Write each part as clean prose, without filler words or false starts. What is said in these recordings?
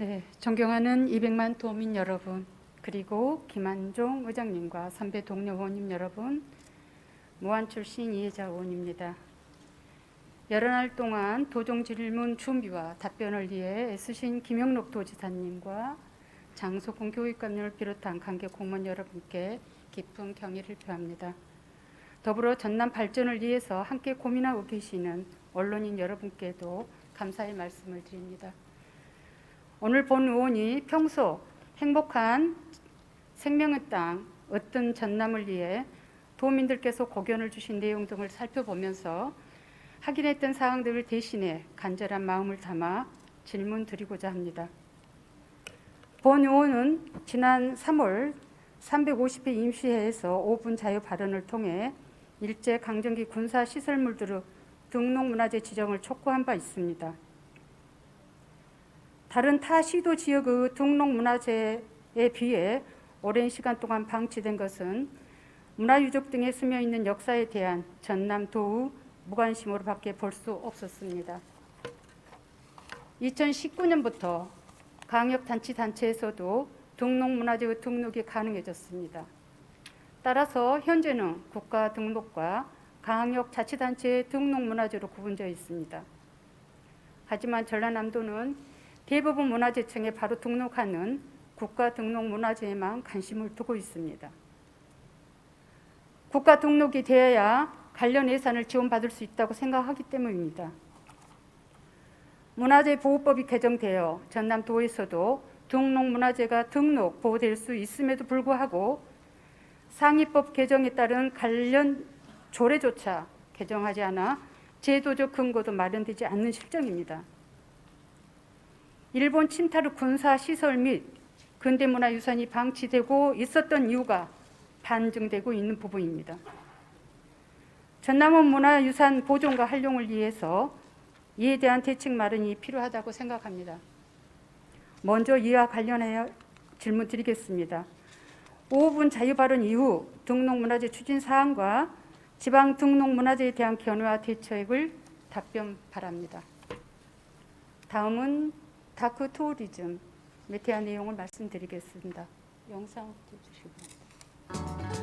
네, 존경하는 200만 도민 여러분, 그리고 김한종 의장님과 선배 동료 의원님 여러분, 무안 출신 이혜자 의원입니다. 여러 날 동안 도정 질문 준비와 답변을 위해 애쓰신 김영록 도지사님과 장소공 교육감님을 비롯한 관계 공무원 여러분께 깊은 경의를 표합니다. 더불어 전남 발전을 위해서 함께 고민하고 계시는 언론인 여러분께도 감사의 말씀을 드립니다. 오늘 본 의원이 평소 행복한 생명의 땅 어떤 전남을 위해 도민들께서 고견을 주신 내용 등을 살펴보면서 확인했던 사항들을 대신해 간절한 마음을 담아 질문 드리고자 합니다. 본 의원은 지난 3월 350회 임시회에서 5분 자유 발언을 통해 일제 강점기 군사 시설물들의 등록문화재 지정을 촉구한 바 있습니다. 다른 타 시도 지역의 등록문화재에 비해 오랜 시간 동안 방치된 것은 문화유적 등에 스며있는 역사에 대한 전남도의 무관심으로밖에 볼 수 없었습니다. 2019년부터 광역단체에서도 등록문화재의 등록이 가능해졌습니다. 따라서 현재는 국가등록과 광역자치단체의 등록문화재로 구분되어 있습니다. 하지만 전라남도는 대부분 문화재청에 바로 등록하는 국가등록문화재에만 관심을 두고 있습니다. 국가등록이 되어야 관련 예산을 지원받을 수 있다고 생각하기 때문입니다. 문화재보호법이 개정되어 전남도에서도 등록문화재가 등록, 보호될 수 있음에도 불구하고 상위법 개정에 따른 관련 조례조차 개정하지 않아 제도적 근거도 마련되지 않는 실정입니다. 일본 침탈 후 군사시설 및 근대문화유산이 방치되고 있었던 이유가 반증되고 있는 부분입니다. 전남은 문화유산 보존과 활용을 위해서 이에 대한 대책 마련이 필요하다고 생각합니다. 먼저 이와 관련하여 질문 드리겠습니다. 5분 자유발언 이후 등록문화재 추진사항과 지방 등록문화재에 대한 견해와 대책을 답변 바랍니다. 다음은 다크 투어리즘에 대한 내용을 말씀드리겠습니다. 영상 띄워주시고.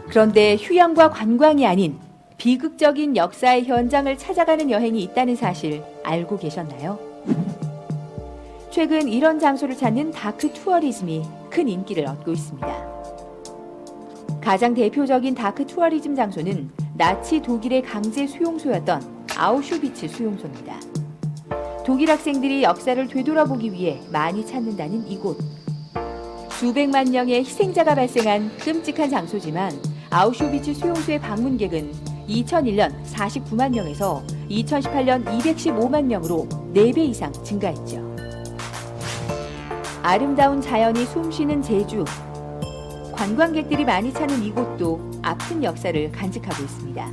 그런데 휴양과 관광이 아닌 비극적인 역사의 현장을 찾아가는 여행이 있다는 사실 알고 계셨나요? 최근 이런 장소를 찾는 다크 투어리즘이 큰 인기를 얻고 있습니다. 가장 대표적인 다크 투어리즘 장소는 나치 독일의 강제 수용소였던 아우슈비츠 수용소입니다. 독일 학생들이 역사를 되돌아보기 위해 많이 찾는다는 이곳. 수백만 명의 희생자가 발생한 끔찍한 장소지만 아우슈비츠 수용소의 방문객은 2001년 49만 명에서 2018년 215만 명으로 4배 이상 증가했죠. 아름다운 자연이 숨쉬는 제주. 관광객들이 많이 찾는 이곳도 아픈 역사를 간직하고 있습니다.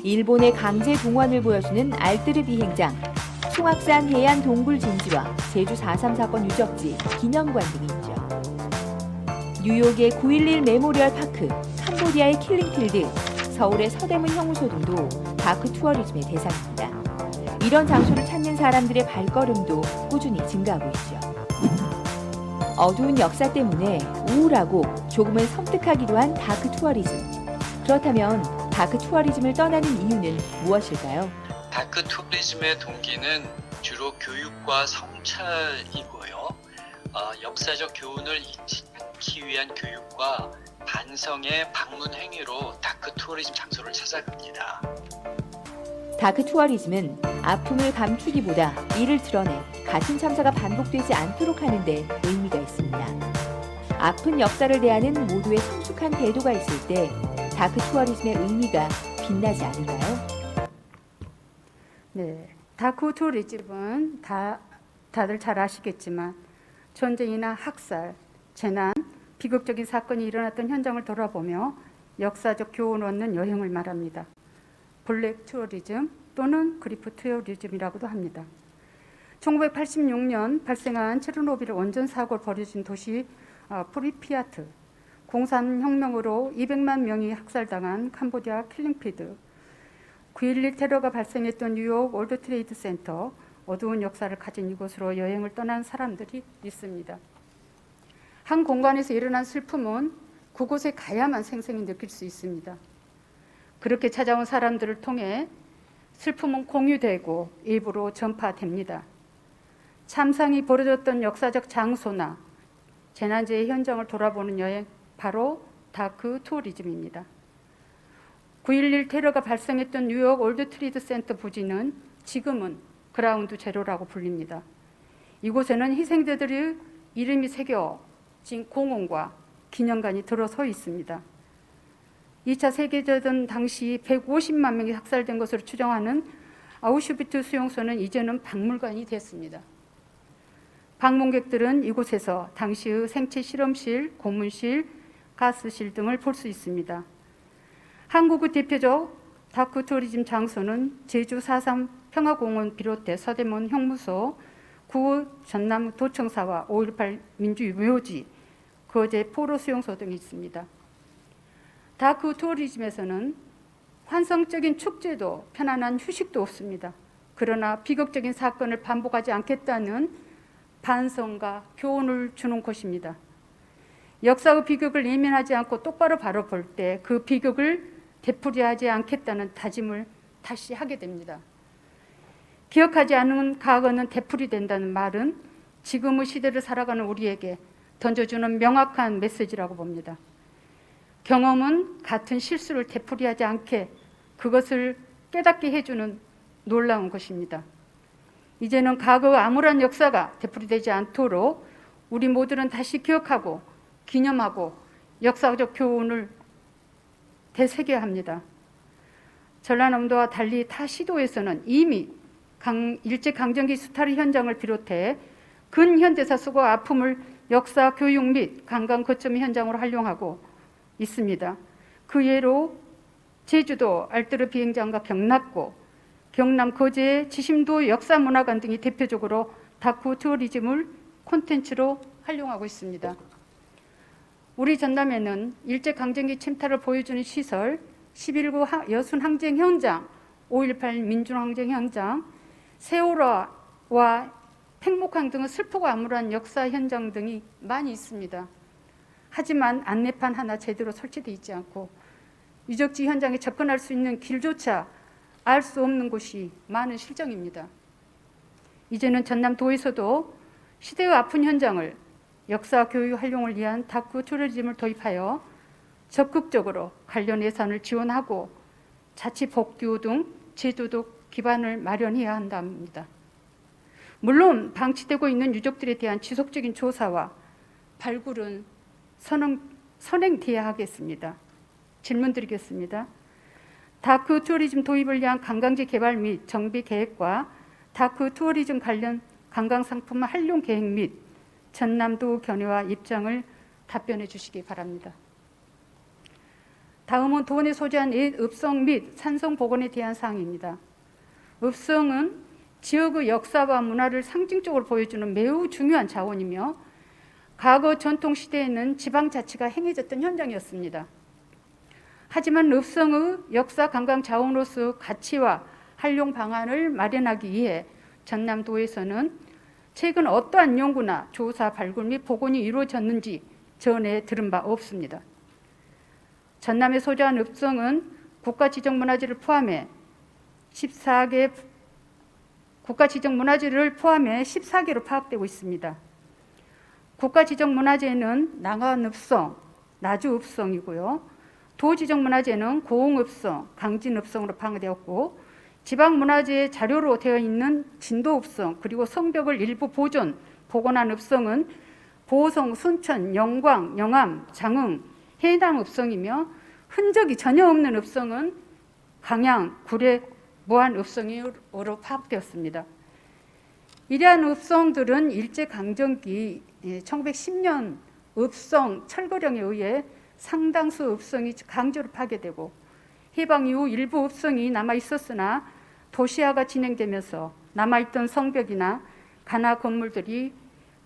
일본의 강제 동원을 보여주는 알뜨르 비행장, 송악산 해안 동굴 진지와 제주 4.3 사건 유적지, 기념관 등이 있죠. 뉴욕의 9.11 메모리얼 파크, 캄보디아의 킬링필드, 서울의 서대문 형무소 등도 다크 투어리즘의 대상입니다. 이런 장소를 찾는 사람들의 발걸음도 꾸준히 증가하고 있죠. 어두운 역사 때문에 우울하고 조금은 섬뜩하기도 한 다크 투어리즘. 그렇다면 다크 투어리즘을 떠나는 이유는 무엇일까요? 다크 투어리즘의 동기는 주로 교육과 성찰이고요. 역사적 교훈을 잊지 않기 위한 교육과 반성의 방문 행위로 다크 투어리즘 장소를 찾아갑니다. 다크 투어리즘은 아픔을 감추기보다 이를 드러내 같은 참사가 반복되지 않도록 하는 데 의미가 있습니다. 아픈 역사를 대하는 모두의 성숙한 태도가 있을 때 다크 투어리즘의 의미가 빛나지 않을까요? 네, 다크 투어리즘은 다들 잘 아시겠지만 전쟁이나 학살, 재난, 비극적인 사건이 일어났던 현장을 돌아보며 역사적 교훈을 얻는 여행을 말합니다. 블랙 투어리즘 또는 그리프 투어리즘이라고도 합니다. 1986년 발생한 체르노빌 원전 사고를 벌여진 도시 프리피아트, 공산혁명으로 200만 명이 학살당한 캄보디아 킬링필드, 9.11 테러가 발생했던 뉴욕 월드 트레이드 센터, 어두운 역사를 가진 이곳으로 여행을 떠난 사람들이 있습니다. 한 공간에서 일어난 슬픔은 그곳에 가야만 생생히 느낄 수 있습니다. 그렇게 찾아온 사람들을 통해 슬픔은 공유되고 일부로 전파됩니다. 참상이 벌어졌던 역사적 장소나 재난재해 현장을 돌아보는 여행, 바로 다크 투어리즘입니다. 9.11 테러가 발생했던 뉴욕 올드 트레이드 센터 부지는 지금은 그라운드 제로라고 불립니다. 이곳에는 희생자들의 이름이 새겨진 공원과 기념관이 들어서 있습니다. 2차 세계대전 당시 150만 명이 학살된 것으로 추정하는 아우슈비트 수용소는 이제는 박물관이 됐습니다. 방문객들은 이곳에서 당시의 생체 실험실, 고문실, 가스실 등을 볼 수 있습니다. 한국의 대표적 다크 투어리즘 장소는 제주 4.3 평화공원 비롯해 서대문 형무소, 구 전남 도청사와 5.18 민주묘지, 거제 포로 수용소 등이 있습니다. 다크 투어리즘에서는 환상적인 축제도 편안한 휴식도 없습니다. 그러나 비극적인 사건을 반복하지 않겠다는 반성과 교훈을 주는 곳입니다. 역사의 비극을 예민하지 않고 똑바로 바로 볼 때 그 비극을 되풀이하지 않겠다는 다짐을 다시 하게 됩니다. 기억하지 않은 과거는 되풀이된다는 말은 지금의 시대를 살아가는 우리에게 던져주는 명확한 메시지라고 봅니다. 경험은 같은 실수를 되풀이하지 않게 그것을 깨닫게 해주는 놀라운 것입니다. 이제는 과거의 암울한 역사가 되풀이되지 않도록 우리 모두는 다시 기억하고 기념하고 역사적 교훈을 되새겨야 합니다. 전라남도와 달리 타 시도에서는 이미 일제강점기 수탈 현장을 비롯해 근현대사 수고 아픔을 역사 교육 및 관광 거점 현장으로 활용하고 있습니다. 그 예로 제주도 알뜨르 비행장과 경납고, 경남 거제의 지심도 역사문화관 등이 대표적으로 다크 투어리즘을 콘텐츠로 활용하고 있습니다. 우리 전남에는 일제강점기 침탈을 보여주는 시설, 11구 여순항쟁 현장, 5.18 민주항쟁 현장, 세월호와 팽목항 등의 슬프고 암울한 역사 현장 등이 많이 있습니다. 하지만 안내판 하나 제대로 설치되어 있지 않고 유적지 현장에 접근할 수 있는 길조차 알 수 없는 곳이 많은 실정입니다. 이제는 전남도에서도 시대의 아픈 현장을 역사 교육 활용을 위한 다크 투어리즘을 도입하여 적극적으로 관련 예산을 지원하고 자치 복교 등 제도적 기반을 마련해야 한답니다. 물론 방치되고 있는 유적들에 대한 지속적인 조사와 발굴은 선행돼야 하겠습니다. 질문 드리겠습니다. 다크 투어리즘 도입을 위한 관광지 개발 및 정비 계획과 다크 투어리즘 관련 관광상품 활용 계획 및 전남도 견해와 입장을 답변해 주시기 바랍니다. 다음은 도원에 소재한 옛 읍성 및 산성 복원에 대한 사항입니다. 읍성은 지역의 역사와 문화를 상징적으로 보여주는 매우 중요한 자원이며 과거 전통 시대에는 지방자치가 행해졌던 현장이었습니다. 하지만 읍성의 역사 관광 자원으로서 가치와 활용 방안을 마련하기 위해 전남도에서는 최근 어떠한 연구나 조사, 발굴 및 복원이 이루어졌는지 전에 들은 바 없습니다. 전남에 소재한 읍성은 국가지정문화재를 포함해 14개로 파악되고 있습니다. 국가지정문화재는 남한읍성, 나주읍성이고요. 도지정문화재는 고흥읍성, 강진읍성으로 파악되었고 지방문화재 자료로 되어 있는 진도읍성 그리고 성벽을 일부 복원한 읍성은 보성, 순천, 영광, 영암, 장흥, 해당읍성이며 흔적이 전혀 없는 읍성은 강양, 구례, 무안읍성으로 파악되었습니다. 이러한 읍성들은 일제강점기 1910년 읍성 철거령에 의해 상당수 읍성이 강제로 파괴되고 해방 이후 일부 읍성이 남아있었으나 도시화가 진행되면서 남아있던 성벽이나 관아 건물들이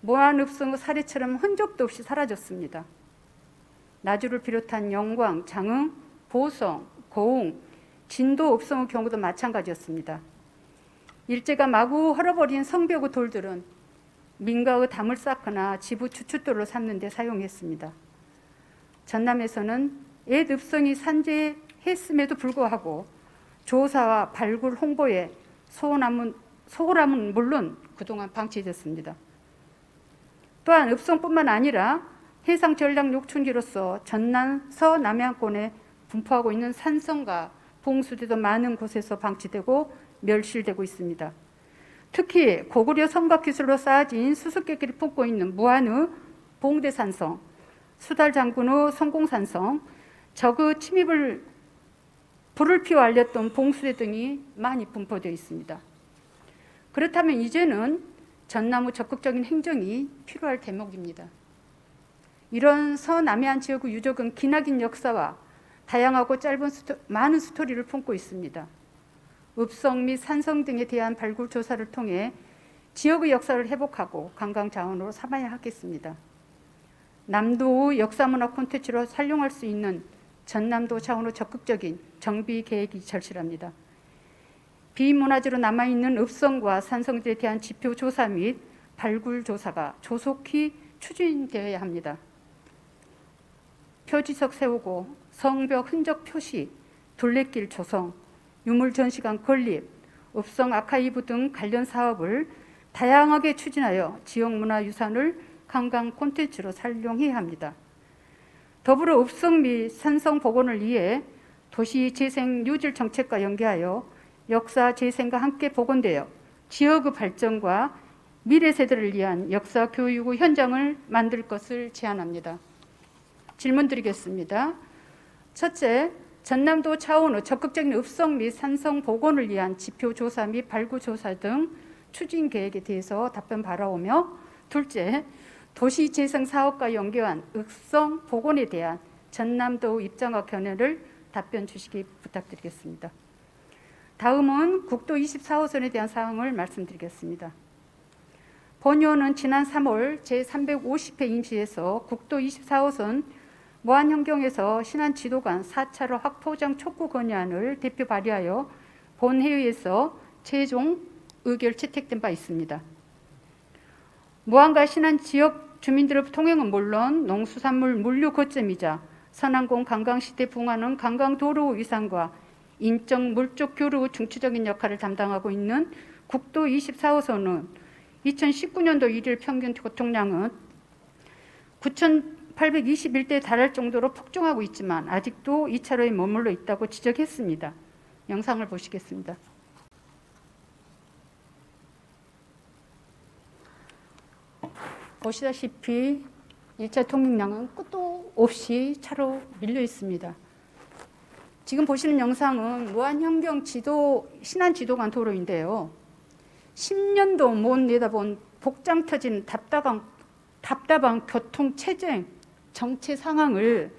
무안읍성의 사례처럼 흔적도 없이 사라졌습니다. 나주를 비롯한 영광, 장흥, 보성, 고흥, 진도 읍성의 경우도 마찬가지였습니다. 일제가 마구 헐어버린 성벽의 돌들은 민가의 담을 쌓거나 지부 주춧돌로 삼는 데 사용했습니다. 전남에서는 옛 읍성이 산재했음에도 불구하고 조사와 발굴 홍보에 소홀함은 물론 그동안 방치됐습니다. 또한 읍성뿐만 아니라 해상 전략 요충지로서 전남 서남해안권에 분포하고 있는 산성과 봉수대도 많은 곳에서 방치되고 멸실되고 있습니다. 특히 고구려 성곽 기술로 쌓아진 수수께끼를 품고 있는 무안의 봉대산성, 수달장군의 성공산성, 적의 침입을 불을 피워 알렸던 봉수대 등이 많이 분포되어 있습니다. 그렇다면 이제는 전남의 적극적인 행정이 필요할 대목입니다. 이런 서남해안 지역의 유적은 기나긴 역사와 다양하고 짧은 많은 스토리를 품고 있습니다. 읍성 및 산성 등에 대한 발굴 조사를 통해 지역의 역사를 회복하고 관광 자원으로 삼아야 하겠습니다. 남도의 역사문화 콘텐츠로 활용할 수 있는 전남도 차원의 적극적인 정비 계획이 절실합니다. 비문화재로 남아있는 읍성과 산성들에 대한 지표 조사 및 발굴 조사가 조속히 추진되어야 합니다. 표지석 세우고 성벽 흔적 표시, 둘레길 조성, 유물 전시관 건립, 읍성 아카이브 등 관련 사업을 다양하게 추진하여 지역문화유산을 관광 콘텐츠로 활용해야 합니다. 더불어 읍성 및 산성 복원을 위해 도시재생 뉴질 정책과 연계하여 역사 재생과 함께 복원되어 지역의 발전과 미래 세대를 위한 역사 교육의 현장을 만들 것을 제안합니다. 질문 드리겠습니다. 첫째, 전남도 차원의 적극적인 읍성 및 산성 복원을 위한 지표 조사 및 발굴 조사 등 추진 계획에 대해서 답변 바라오며, 둘째, 도시재생 사업과 연계한 읍성 복원에 대한 전남도 입장과 견해를 답변 주시기 부탁드리겠습니다. 다음은 국도 24호선에 대한 사항을 말씀드리겠습니다. 본의원은 지난 3월 제350회 임시에서 국도 24호선 무안현경에서 신안지도관 4차로 확포장 촉구 건의안을 대표 발의하여 본회의에서 최종 의결 채택된 바 있습니다. 무안과 신안 지역 주민들의 통행은 물론 농수산물 물류 거점이자 선안공 관광시대 붕하는 관광도로 위상과 인적 물적 교류 중추적인 역할을 담당하고 있는 국도 24호선은 2019년도 일일 평균 교통량은 9,821대에 달할 정도로 폭증하고 있지만 아직도 2차로에 머물러 있다고 지적했습니다. 영상을 보시겠습니다. 보시다시피 1차 통행량은 끝도 없이 차로 밀려 있습니다. 지금 보시는 영상은 무안현경 신안지도관 도로인데요. 10년도 못 내다본 복장 터진 답답한 교통 체증 정체 상황을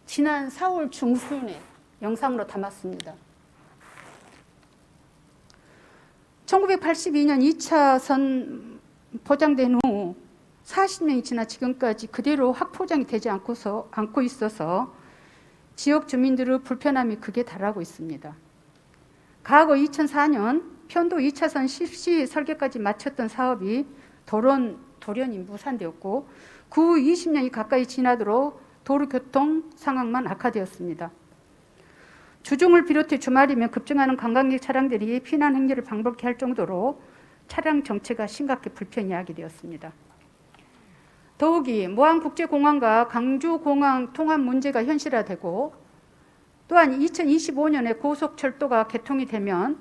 지난 4월 중순에 영상으로 담았습니다. 1982년 2차선 포장된 후 40년이 지나 지금까지 그대로 확포장이 되지 않고 있어서 지역 주민들의 불편함이 극에 달하고 있습니다. 과거 2004년 편도 2차선 실시 설계까지 마쳤던 사업이 돌연히 무산되었고 그 후 20년이 가까이 지나도록 도로교통 상황만 악화되었습니다. 주중을 비롯해 주말이면 급증하는 관광객 차량들이 피난 행렬을 방불케 할 정도로 차량 정체가 심각히 불편히 하게 되었습니다. 더욱이 무안국제공항과 강주공항 통합 문제가 현실화되고 또한 2025년에 고속철도가 개통이 되면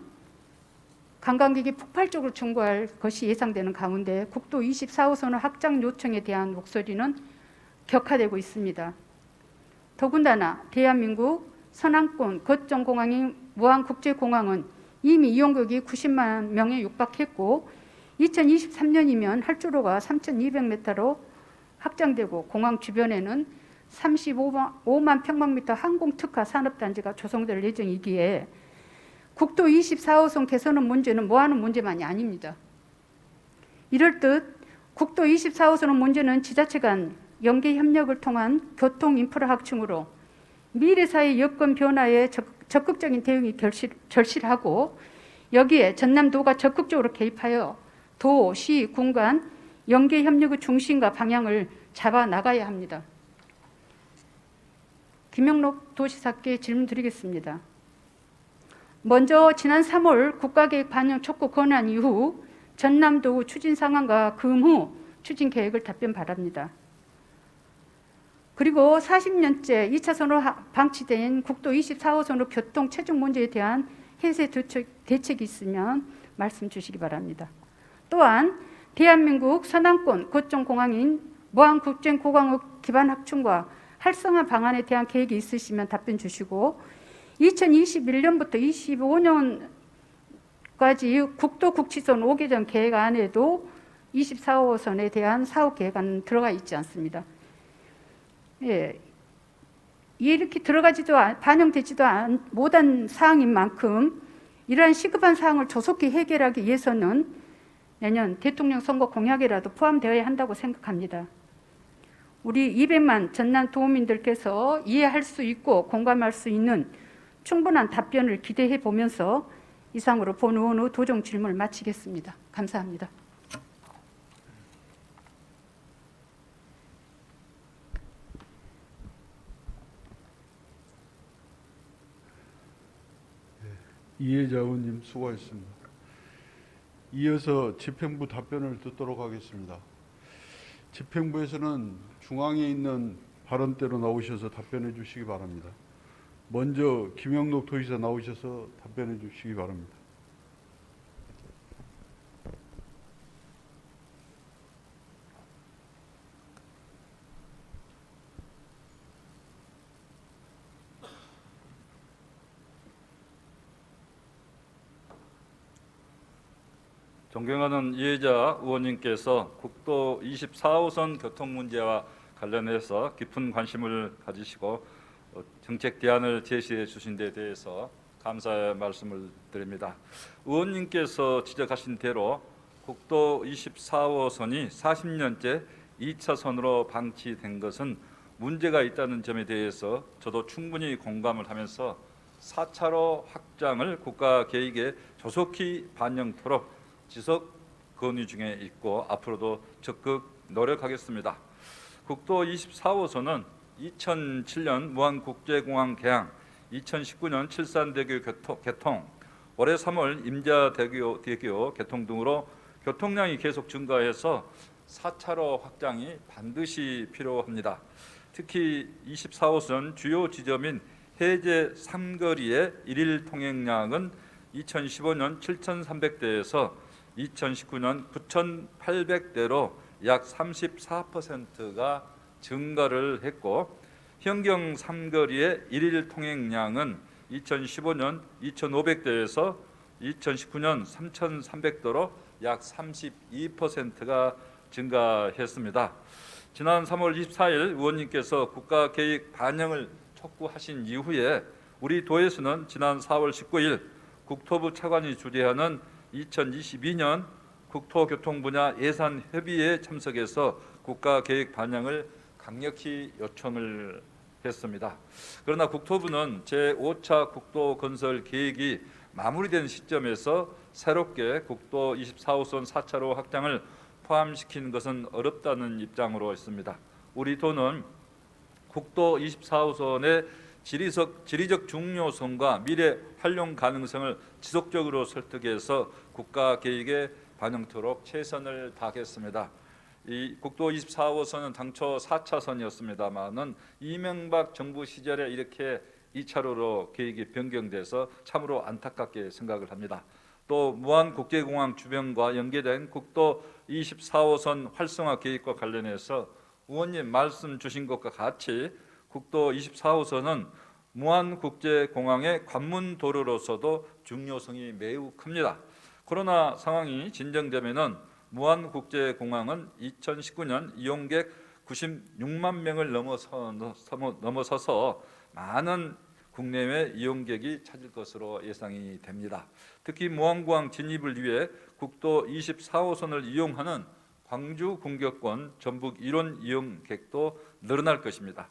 관광객이 폭발적으로 증가할 것이 예상되는 가운데 국도 24호선의 확장 요청에 대한 목소리는 격화되고 있습니다. 더군다나 대한민국 서남권 거점공항인 무안국제공항은 이미 이용객이 90만 명에 육박했고 2023년이면 활주로가 3,200m로 확장되고 공항 주변에는 35만 평방미터 항공특화 산업단지가 조성될 예정이기에 국도 24호선 개선의 문제는 뭐하는 문제만이 아닙니다. 이럴 듯 국도 24호선의 문제는 지자체 간 연계 협력을 통한 교통 인프라 확충으로 미래사회 여건 변화에 적극적인 대응이 절실하고 여기에 전남도가 적극적으로 개입하여 도, 시, 군 간 연계 협력의 중심과 방향을 잡아 나가야 합니다. 김영록 도시사께 질문 드리겠습니다. 먼저 지난 3월 국가계획 반영 촉구 권한 이후 전남도 추진 상황과 금후 추진 계획을 답변 바랍니다. 그리고 40년째 2차선으로 방치된 국도 24호선의 교통 체증 문제에 대한 해제 대책이 있으면 말씀 주시기 바랍니다. 또한 대한민국 서남권 거점 공항인 무안국제공항의 기반 확충과 활성화 방안에 대한 계획이 있으시면 답변 주시고 2021년부터 25년까지 국도 국치선 5개점 계획안에도 24호선에 대한 사업 계획안은 들어가 있지 않습니다. 예, 이렇게 반영되지도 못한 사항인 만큼 이러한 시급한 사항을 조속히 해결하기 위해서는 내년 대통령 선거 공약에라도 포함되어야 한다고 생각합니다. 우리 200만 전남 도민들께서 이해할 수 있고 공감할 수 있는 충분한 답변을 기대해 보면서 이상으로 본 의원의 도정 질문을 마치겠습니다. 감사합니다. 이해자 의원님 수고하셨습니다. 이어서 집행부 답변을 듣도록 하겠습니다. 집행부에서는 중앙에 있는 발언대로 나오셔서 답변해 주시기 바랍니다. 먼저 김영록 도지사 나오셔서 답변해 주시기 바랍니다. 존경하는 이해자 의원님께서 국도 24호선 교통 문제와 관련해서 깊은 관심을 가지시고 정책 대안을 제시해 주신 데 대해서 감사의 말씀을 드립니다. 의원님께서 지적하신 대로 국도 24호선이 40년째 2차선으로 방치된 것은 문제가 있다는 점에 대해서 저도 충분히 공감을 하면서 4차로 확장을 국가 계획에 조속히 반영토록 지속 건의 중에 있고 앞으로도 적극 노력하겠습니다. 국도 24호선은 2007년 무안국제공항 개항, 2019년 칠산대교 개통, 올해 3월 임자대교 개통 등으로 교통량이 계속 증가해서 4차로 확장이 반드시 필요합니다. 특히 24호선 주요 지점인 해제 3거리의 일일 통행량은 2015년 7,300대에서 2019년 9,800대로 약 34%가 증가를 했고 현경 3거리의 일일 통행량은 2015년 2,500대에서 2019년 3,300대로 약 32%가 증가했습니다. 지난 3월 24일 의원님께서 국가계획 반영을 촉구하신 이후에 우리 도에서는 지난 4월 19일 국토부 차관이 주재하는 2022년 국토교통 분야 예산 협의회에 참석해서 국가계획 반영을 강력히 요청을 했습니다. 그러나 국토부는 제5차 국도 건설 계획이 마무리된 시점에서 새롭게 국도 24호선 4차로 확장을 포함시키는 것은 어렵다는 입장으로 있습니다. 우리 도는 국도 24호선의 지리적 중요성과 미래 활용 가능성을 지속적으로 설득해서 국가 계획에 반영토록 최선을 다하겠습니다. 이 국도 24호선은 당초 4차선이었습니다만은 이명박 정부 시절에 이렇게 2차로로 계획이 변경돼서 참으로 안타깝게 생각을 합니다. 또 무안국제공항 주변과 연계된 국도 24호선 활성화 계획과 관련해서 의원님 말씀 주신 것과 같이 국도 24호선은 무안국제공항의 관문 도로로서도 중요성이 매우 큽니다. 코로나 상황이 진정되면은 무안국제공항은 2019년 이용객 96만 명을 넘어서서 많은 국내외 이용객이 찾을 것으로 예상이 됩니다. 특히 무안공항 진입을 위해 국도 24호선을 이용하는 광주 공격권 전북 일원 이용객도 늘어날 것입니다.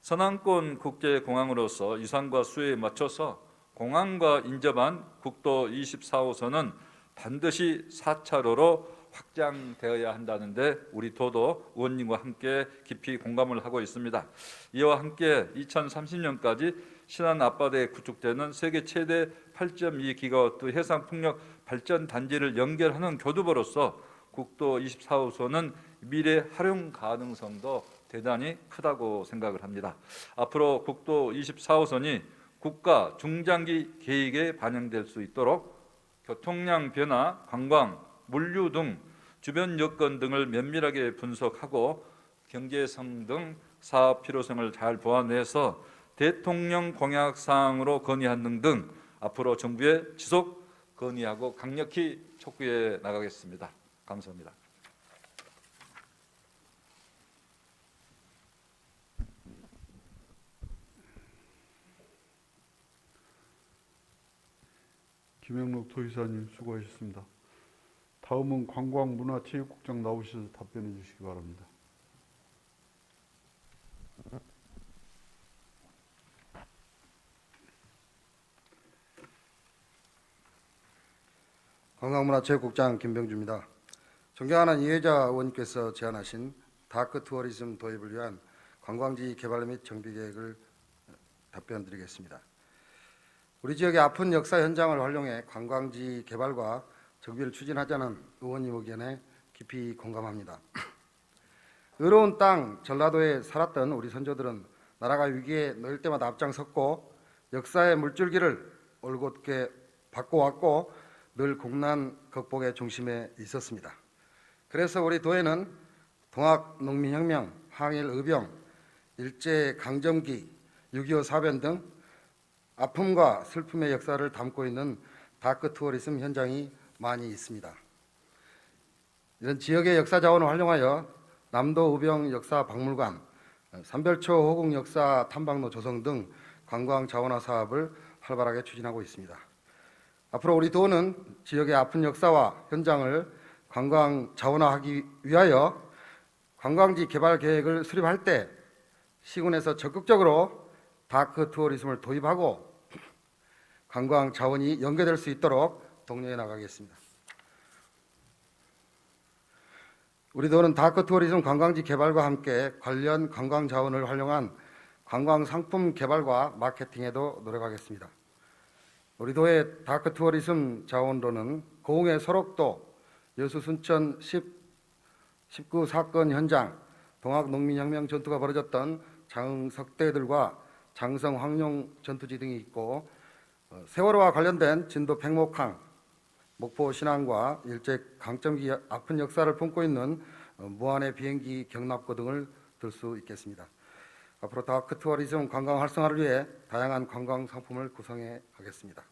서남권 국제공항으로서 유산과 수요에 맞춰서 공항과 인접한 국도 24호선은 반드시 4차로로 확장되어야 한다는데 우리 도도 의원님과 함께 깊이 공감을 하고 있습니다. 이와 함께 2030년까지 신안 앞바다에 구축되는 세계 최대 8.2기가와트 해상풍력 발전 단지를 연결하는 교두보로서 국도 24호선은 미래 활용 가능성도 대단히 크다고 생각을 합니다. 앞으로 국도 24호선이 국가 중장기 계획에 반영될 수 있도록 교통량 변화, 관광, 물류 등 주변 여건 등을 면밀하게 분석하고 경제성 등 사업 필요성을 잘 보완해서 대통령 공약 사항으로 건의하는 등 앞으로 정부에 지속 건의하고 강력히 촉구해 나가겠습니다. 감사합니다. 김영록 도의사님 수고하셨습니다. 다음은 관광문화체육국장 나오셔서 답변해 주시기 바랍니다. 관광문화체육국장 김병주입니다. 존경하는 이혜자 의원님께서 제안하신 다크 투어리즘 도입을 위한 관광지 개발 및 정비 계획을 답변드리겠습니다. 우리 지역의 아픈 역사 현장을 활용해 관광지 개발과 정비를 추진하자는 의원님 의견에 깊이 공감합니다. 의로운 땅 전라도에 살았던 우리 선조들은 나라가 위기에 놓일 때마다 앞장섰고 역사의 물줄기를 올곧게 바꿔왔고 늘 국난 극복의 중심에 있었습니다. 그래서 우리 도에는 동학농민혁명, 항일의병, 일제강점기, 6.25 사변 등 아픔과 슬픔의 역사를 담고 있는 다크 투어리즘 현장이 많이 있습니다. 이런 지역의 역사 자원을 활용하여 남도 의병 역사 박물관, 삼별초 호국 역사 탐방로 조성 등 관광 자원화 사업을 활발하게 추진하고 있습니다. 앞으로 우리 도는 지역의 아픈 역사와 현장을 관광 자원화하기 위하여 관광지 개발 계획을 수립할 때 시군에서 적극적으로 다크 투어리즘을 도입하고 관광 자원이 연계될 수 있도록 독려해 나가겠습니다. 우리 도는 다크 투어리즘 관광지 개발과 함께 관련 관광 자원을 활용한 관광 상품 개발과 마케팅에도 노력하겠습니다. 우리 도의 다크 투어리즘 자원로는 고흥의 소록도, 여수 순천 19 사건 현장, 동학농민혁명 전투가 벌어졌던 장석대들과 장성 황룡 전투지 등이 있고 세월호와 관련된 진도 백목항, 목포 신항과 일제 강점기 아픈 역사를 품고 있는 무안의 비행기 경납고 등을 들 수 있겠습니다. 앞으로 다크 투어리즘 관광 활성화를 위해 다양한 관광 상품을 구성해 가겠습니다.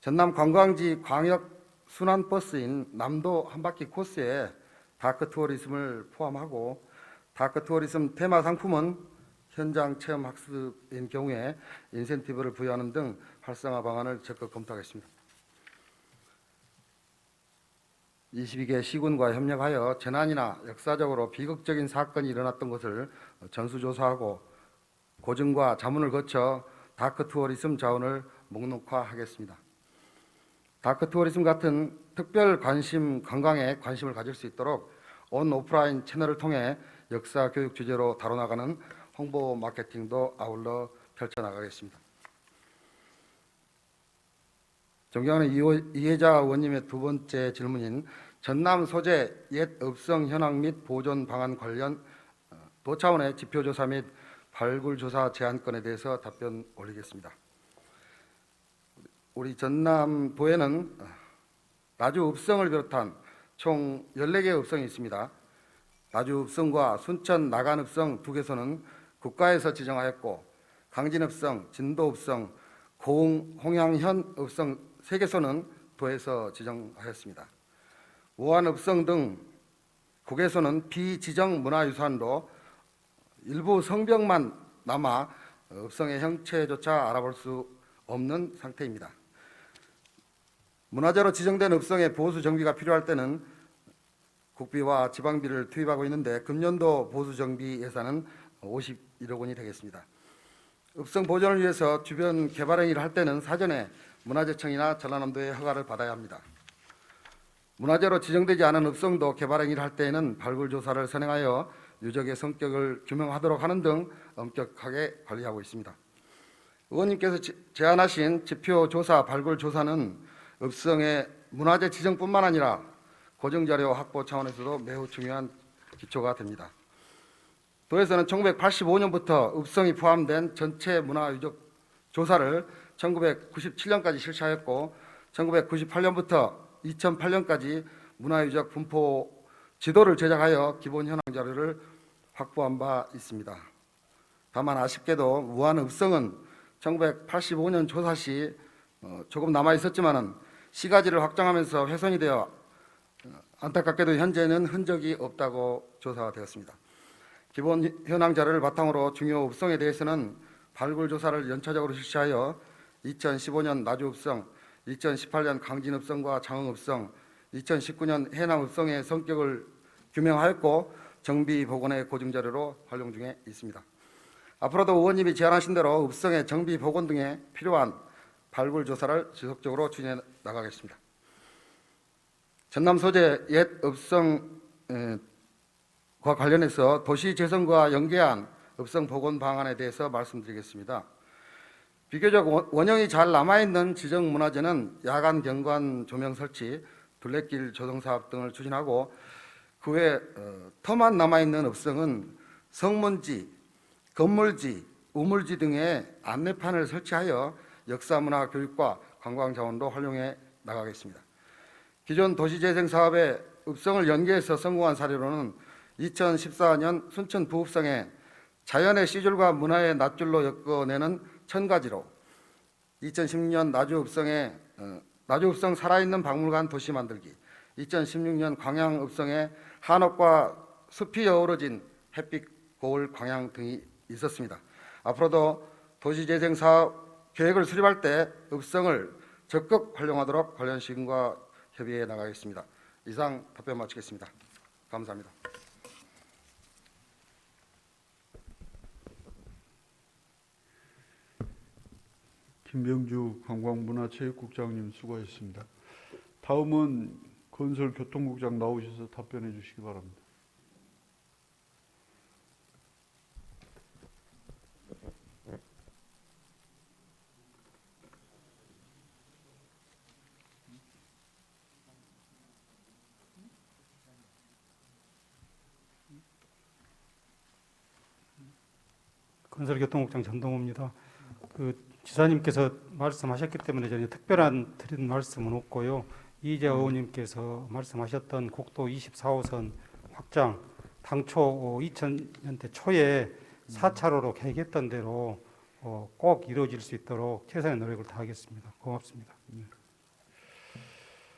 전남 관광지 광역 순환버스인 남도 한바퀴 코스에 다크 투어리즘을 포함하고 다크 투어리즘 테마 상품은 현장 체험 학습인 경우에 인센티브를 부여하는 등 활성화 방안을 적극 검토하겠습니다. 22개 시군과 협력하여 재난이나 역사적으로 비극적인 사건이 일어났던 것을 전수조사하고 고증과 자문을 거쳐 다크 투어리즘 자원을 목록화하겠습니다. 다크 투어리즘 같은 특별 관심 관광에 관심을 가질 수 있도록 온 오프라인 채널을 통해 역사 교육 주제로 다뤄나가는 홍보 마케팅도 아울러 펼쳐나가겠습니다. 존경하는 이혜자 의원님의 두 번째 질문인 전남 소재 옛 읍성 현황 및 보존 방안 관련 도 차원의 지표조사 및 발굴조사 제안건에 대해서 답변 올리겠습니다. 우리 전남도에는 나주 읍성을 비롯한 총 14개의 읍성이 있습니다. 나주 읍성과 순천 나간 읍성 두 개소는 국가에서 지정하였고 강진 읍성, 진도 읍성, 고흥 홍양현 읍성 세 개소는 도에서 지정하였습니다. 우한 읍성 등 국에서는 비지정 문화유산으로 일부 성벽만 남아 읍성의 형체조차 알아볼 수 없는 상태입니다. 문화재로 지정된 읍성의 보수 정비가 필요할 때는 국비와 지방비를 투입하고 있는데 금년도 보수 정비 예산은 51억 원이 되겠습니다. 읍성 보존을 위해서 주변 개발 행위를 할 때는 사전에 문화재청이나 전라남도의 허가를 받아야 합니다. 문화재로 지정되지 않은 읍성도 개발 행위를 할 때에는 발굴 조사를 선행하여 유적의 성격을 규명하도록 하는 등 엄격하게 관리하고 있습니다. 의원님께서 제안하신 지표 조사, 발굴 조사는 읍성의 문화재 지정뿐만 아니라 고증자료 확보 차원에서도 매우 중요한 기초가 됩니다. 도에서는 1985년부터 읍성이 포함된 전체 문화유적 조사를 1997년까지 실시하였고 1998년부터 2008년까지 문화유적 분포 지도를 제작하여 기본 현황 자료를 확보한 바 있습니다. 다만 아쉽게도 무안 읍성은 1985년 조사 시 조금 남아 있었지만은 시가지를 확장하면서 훼손이 되어 안타깝게도 현재는 흔적이 없다고 조사가 되었습니다. 기본 현황 자료를 바탕으로 중요 읍성에 대해서는 발굴 조사를 연차적으로 실시하여 2015년 나주읍성, 2018년 강진읍성과 장흥읍성, 2019년 해남읍성의 성격을 규명하였고 정비 복원의 고증 자료로 활용 중에 있습니다. 앞으로도 의원님이 제안하신 대로 읍성의 정비 복원 등에 필요한 발굴 조사를 지속적으로 추진해 나가겠습니다. 전남 소재 옛 읍성과 관련해서 도시재생과 연계한 읍성 복원 방안에 대해서 말씀드리겠습니다. 비교적 원형이 잘 남아있는 지정문화재는 야간 경관 조명 설치, 둘레길 조성 사업 등을 추진하고 그 외 터만 남아있는 읍성은 성문지, 건물지, 우물지 등의 안내판을 설치하여 역사문화 교육과 관광자원으로 활용해 나가겠습니다. 기존 도시재생 사업에 읍성을 연계해서 성공한 사례로는 2014년 순천 부읍성에 자연의 시줄과 문화의 낫줄로 엮어내는 천가지로, 2016년 나주읍성 살아있는 박물관 도시 만들기, 2016년 광양읍성에 한옥과 숲이 어우러진 햇빛 고을 광양 등이 있었습니다. 앞으로도 도시재생 사업 계획을 수립할 때 읍성을 적극 활용하도록 관련 시군과 협의해 나가겠습니다. 이상 답변 마치겠습니다. 감사합니다. 김병주 관광문화체육국장님 수고하셨습니다. 다음은 건설교통국장 나오셔서 답변해 주시기 바랍니다. 건설교통국장 전동호입니다. 지사님께서 말씀하셨기 때문에 저는 특별한 드린 말씀은 없고요. 이재화 의원님께서 말씀하셨던 국도 24호선 확장, 당초 2000년대 초에 4차로로 계획했던 대로 꼭 이루어질 수 있도록 최선의 노력을 다하겠습니다. 고맙습니다.